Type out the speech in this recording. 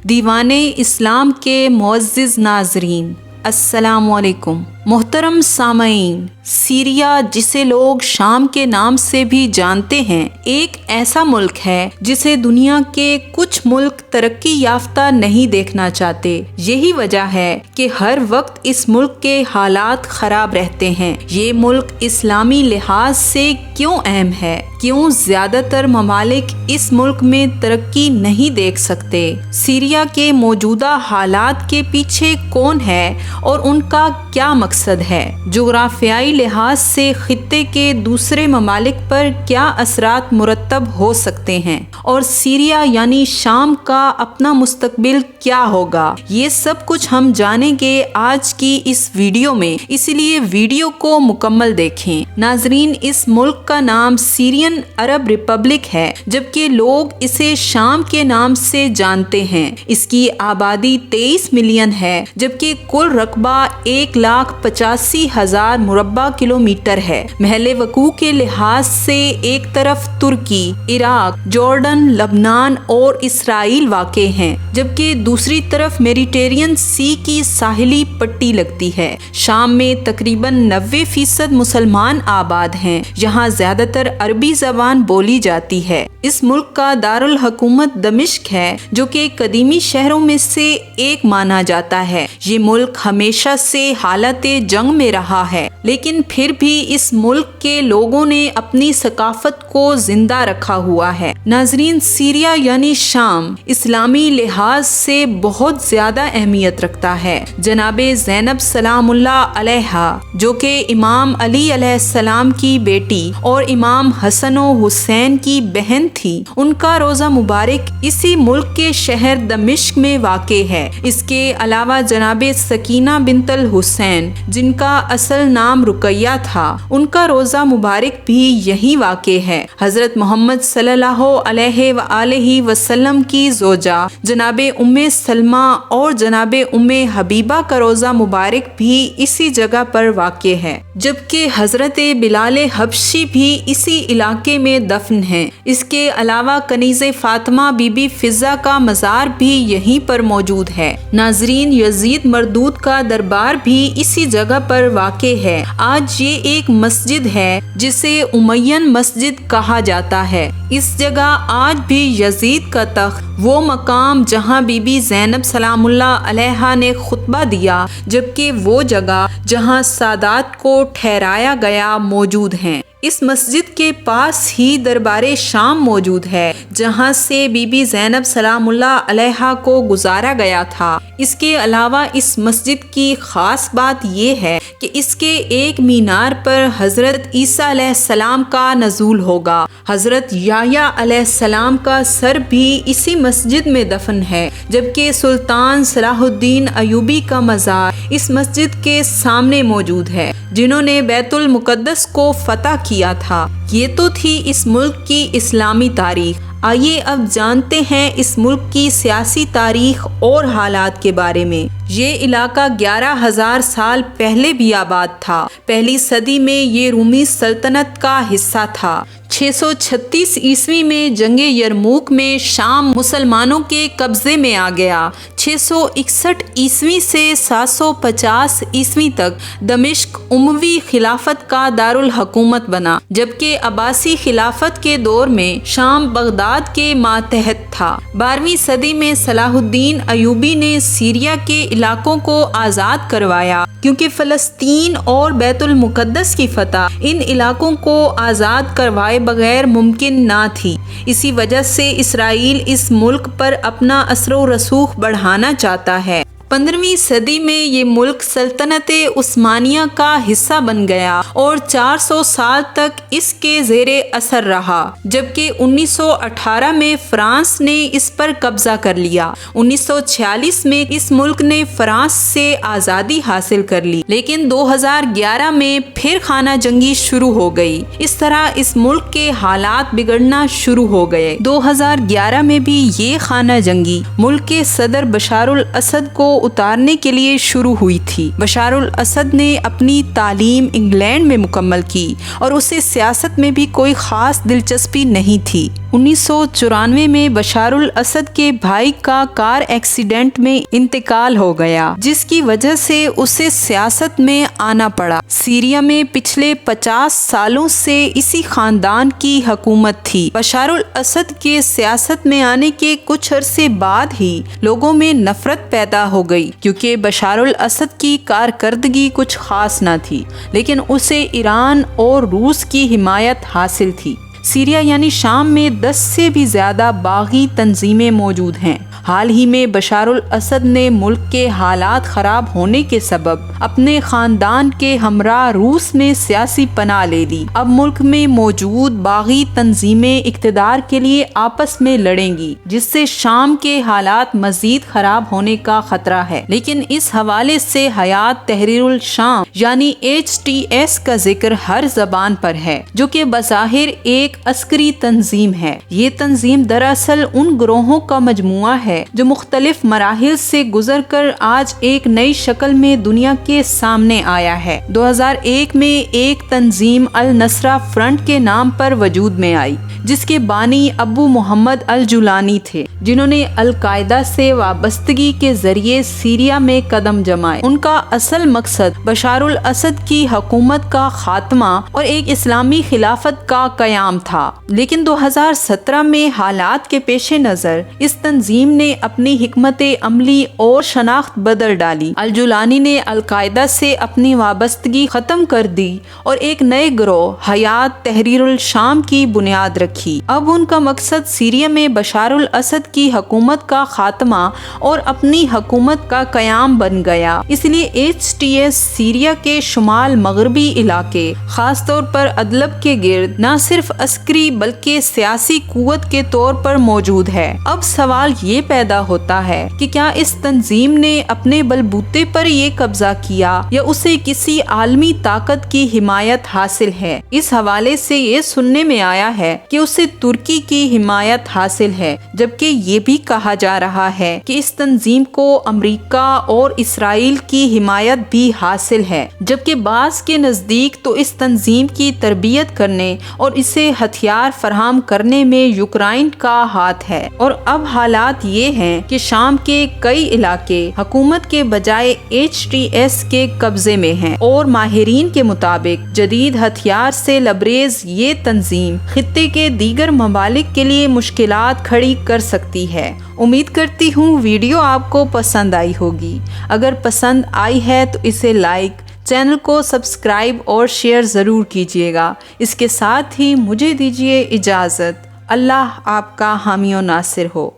دیوانے اسلام کے معزز ناظرین، السلام علیکم۔ محترم سامعین، سیریا جسے لوگ شام کے نام سے بھی جانتے ہیں، ایک ایسا ملک ہے جسے دنیا کے کچھ ملک ترقی یافتہ نہیں دیکھنا چاہتے۔ یہی وجہ ہے کہ ہر وقت اس ملک کے حالات خراب رہتے ہیں۔ یہ ملک اسلامی لحاظ سے کیوں اہم ہے؟ کیوں زیادہ تر ممالک اس ملک میں ترقی نہیں دیکھ سکتے؟ سیریا کے موجودہ حالات کے پیچھے کون ہے اور ان کا کیا مقصد ہے؟ جغرافیائی لحاظ سے خطے کے دوسرے ممالک پر کیا اثرات مرتب ہو سکتے ہیں؟ اور سیریا یعنی شام کا اپنا مستقبل کیا ہوگا؟ یہ سب کچھ ہم جانیں گے آج کی اس ویڈیو میں، اسی لیے ویڈیو کو مکمل دیکھیں۔ ناظرین، اس ملک کا نام سیرین عرب ریپبلک ہے، جبکہ لوگ اسے شام کے نام سے جانتے ہیں۔ اس کی آبادی 23 ملین ہے، جبکہ کل رقبہ 1,85,000 مربع کلومیٹر ہے۔ محل وقوع کے لحاظ سے ایک طرف ترکی، عراق، جارڈن، لبنان اور اسرائیل واقع ہیں، جبکہ دوسری طرف میڈیٹرینین سی کی ساحلی پٹی لگتی ہے۔ شام میں تقریباً 90% مسلمان آباد ہیں۔ یہاں زیادہ تر عربی زبان بولی جاتی ہے۔ اس ملک کا دارالحکومت دمشق ہے، جو کہ قدیمی شہروں میں سے ایک مانا جاتا ہے۔ یہ ملک ہمیشہ سے حالت جنگ میں رہا ہے، لیکن پھر بھی اس ملک کے لوگوں نے اپنی ثقافت کو زندہ رکھا ہوا ہے۔ ناظرین، سیریا یعنی شام اسلامی لحاظ سے بہت زیادہ اہمیت رکھتا ہے۔ جناب زینب سلام اللہ علیہا، جو کہ امام علی علیہ السلام کی بیٹی اور امام حسن و حسین کی بہن تھی، ان کا روزہ مبارک اسی ملک کے شہر دمشق میں واقع ہے۔ اس کے علاوہ جناب سکینہ بنت الحسین، جن کا اصل نام رقیہ تھا، ان کا روزہ مبارک بھی یہی واقع ہے۔ حضرت محمد صلی اللہ علیہ وآلہ وسلم کی زوجہ جناب ام سلمہ اور جناب ام حبیبہ کا روزہ مبارک بھی اسی جگہ پر واقع ہے، جبکہ حضرت بلال حبشی بھی اسی علاقے میں دفن ہیں۔ اس کے علاوہ کنیز فاطمہ بی بی فضہ کا مزار بھی یہیں پر موجود ہے۔ ناظرین، یزید مردود کا دربار بھی اسی جگہ پر واقع ہے۔ آج یہ ایک مسجد ہے جسے امیین مسجد کہا جاتا ہے۔ اس جگہ آج بھی یزید کا تخت، وہ مقام جہاں بی بی زینب سلام اللہ علیہا نے خطبہ دیا، جبکہ وہ جگہ جہاں سادات کو ٹھہرایا گیا، موجود ہیں۔ اس مسجد کے پاس ہی دربار شام موجود ہے، جہاں سے بی بی زینب سلام اللہ علیہا کو گزارا گیا تھا۔ اس کے علاوہ اس مسجد کی خاص بات یہ ہے کہ اس کے ایک مینار پر حضرت عیسیٰ علیہ السلام کا نزول ہوگا۔ حضرت یحییٰ علیہ السلام کا سر بھی اسی مسجد میں دفن ہے، جبکہ سلطان صلاح الدین ایوبی کا مزار اس مسجد کے سامنے موجود ہے، جنہوں نے بیت المقدس کو فتح کیا تھا۔ یہ تو تھی اس ملک کی اسلامی تاریخ۔ آئیے اب جانتے ہیں اس ملک کی سیاسی تاریخ اور حالات کے بارے میں۔ یہ علاقہ 11,000 سال پہلے بھی آباد تھا۔ پہلی صدی میں یہ رومی سلطنت کا حصہ تھا۔ 636 عیسوی میں جنگ یرموک میں شام مسلمانوں کے قبضے میں آ گیا۔ 661 عیسوی سے 750 عیسوی تک دمشق اموی خلافت کا دارالحکومت بنا، جبکہ عباسی خلافت کے دور میں شام بغداد کے ماتحت تھا۔ 12ویں صدی میں صلاح الدین ایوبی نے سیریا کے علاقوں کو آزاد کروایا، کیونکہ فلسطین اور بیت المقدس کی فتح ان علاقوں کو آزاد کروائے بغیر ممکن نہ تھی۔ اسی وجہ سے اسرائیل اس ملک پر اپنا اثر و رسوخ بڑھانا چاہتا ہے۔ 15ویں صدی میں یہ ملک سلطنت عثمانیہ کا حصہ بن گیا اور 400 سال تک اس کے زیر اثر رہا، جبکہ 1918 میں فرانس نے اس پر قبضہ کر لیا۔ 1946 میں اس ملک نے فرانس سے آزادی حاصل کر لی، لیکن 2011 میں پھر خانہ جنگی شروع ہو گئی۔ اس طرح اس ملک کے حالات بگڑنا شروع ہو گئے۔ 2011 میں بھی یہ خانہ جنگی ملک کے صدر بشار الاسد کو اتارنے کے لیے شروع ہوئی تھی۔ بشار الاسد نے اپنی تعلیم انگلینڈ میں مکمل کی اور اسے سیاست میں بھی کوئی خاص دلچسپی نہیں تھی۔ 1994 میں بشار الاسد کے بھائی کا کار ایکسیڈنٹ میں انتقال ہو گیا، جس کی وجہ سے اسے سیاست میں آنا پڑا۔ سیریا میں پچھلے 50 سالوں سے اسی خاندان کی حکومت تھی۔ بشار الاسد کے سیاست میں آنے کے کچھ عرصے بعد ہی لوگوں میں نفرت پیدا ہو گئی، کیونکہ بشار الاسد کی کارکردگی کچھ خاص نہ تھی، لیکن اسے ایران اور روس کی حمایت حاصل تھی۔ سیریا یعنی شام میں 10 سے بھی زیادہ باغی تنظیمیں موجود ہیں۔ حال ہی میں بشار الاسد نے ملک کے حالات خراب ہونے کے سبب اپنے خاندان کے ہمراہ روس میں سیاسی پناہ لے لی۔ اب ملک میں موجود باغی تنظیمیں اقتدار کے لیے آپس میں لڑیں گی، جس سے شام کے حالات مزید خراب ہونے کا خطرہ ہے۔ لیکن اس حوالے سے حیات تحریر الشام یعنی HTS کا ذکر ہر زبان پر ہے، جو کہ بظاہر ایک عسکری تنظیم ہے۔ یہ تنظیم دراصل ان گروہوں کا مجموعہ ہے جو مختلف مراحل سے گزر کر آج ایک نئی شکل میں دنیا کے سامنے آیا ہے۔ 2001 میں ایک تنظیم النصرہ فرنٹ کے نام پر وجود میں آئی، جس کے بانی ابو محمد الجولانی تھے، جنہوں نے القاعدہ سے وابستگی کے ذریعے سیریا میں قدم جمائے۔ ان کا اصل مقصد بشار الاسد کی حکومت کا خاتمہ اور ایک اسلامی خلافت کا قیام تھا، لیکن 2017 میں حالات کے پیش نظر اس تنظیم نے اپنی حکمت عملی اور شناخت بدل ڈالی۔ الجولانی نے القاعدہ سے اپنی وابستگی ختم کر دی اور ایک نئے گروہ حیات تحریر الشام کی بنیاد رکھی۔ اب ان کا مقصد سیریا میں بشار الاسد کی حکومت کا خاتمہ اور اپنی حکومت کا قیام بن گیا۔ اس لیے HTS سیریا کے شمال مغربی علاقے، خاص طور پر ادلب کے گرد، نہ صرف عسکری بلکہ سیاسی قوت کے طور پر موجود ہے۔ اب سوال یہ پیدا ہوتا ہے کہ کیا اس تنظیم نے اپنے بلبوتے پر یہ قبضہ کیا یا اسے کسی عالمی طاقت کی حمایت حاصل ہے؟ اس حوالے سے یہ سننے میں آیا ہے کہ اسے ترکی کی حمایت حاصل ہے، جبکہ یہ بھی کہا جا رہا ہے کہ اس تنظیم کو امریکہ اور اسرائیل کی حمایت بھی حاصل ہے، جبکہ بعض کے نزدیک تو اس تنظیم کی تربیت کرنے اور اسے ہتھیار فراہم کرنے میں یوکرائن کا ہاتھ ہے۔ اور اب حالات یہ ہیں کہ شام کے کئی علاقے حکومت کے بجائے HTS کے قبضے میں ہیں، اور ماہرین کے مطابق جدید ہتھیار سے لبریز یہ تنظیم خطے کے دیگر ممالک کے لیے مشکلات کھڑی کر سکتی ہے۔ امید کرتی ہوں ویڈیو آپ کو پسند آئی ہوگی۔ اگر پسند آئی ہے تو اسے لائک، چینل کو سبسکرائب اور شیئر ضرور کیجیے گا۔ اس کے ساتھ ہی مجھے دیجیے اجازت۔ اللہ آپ کا حامی و ناصر ہو۔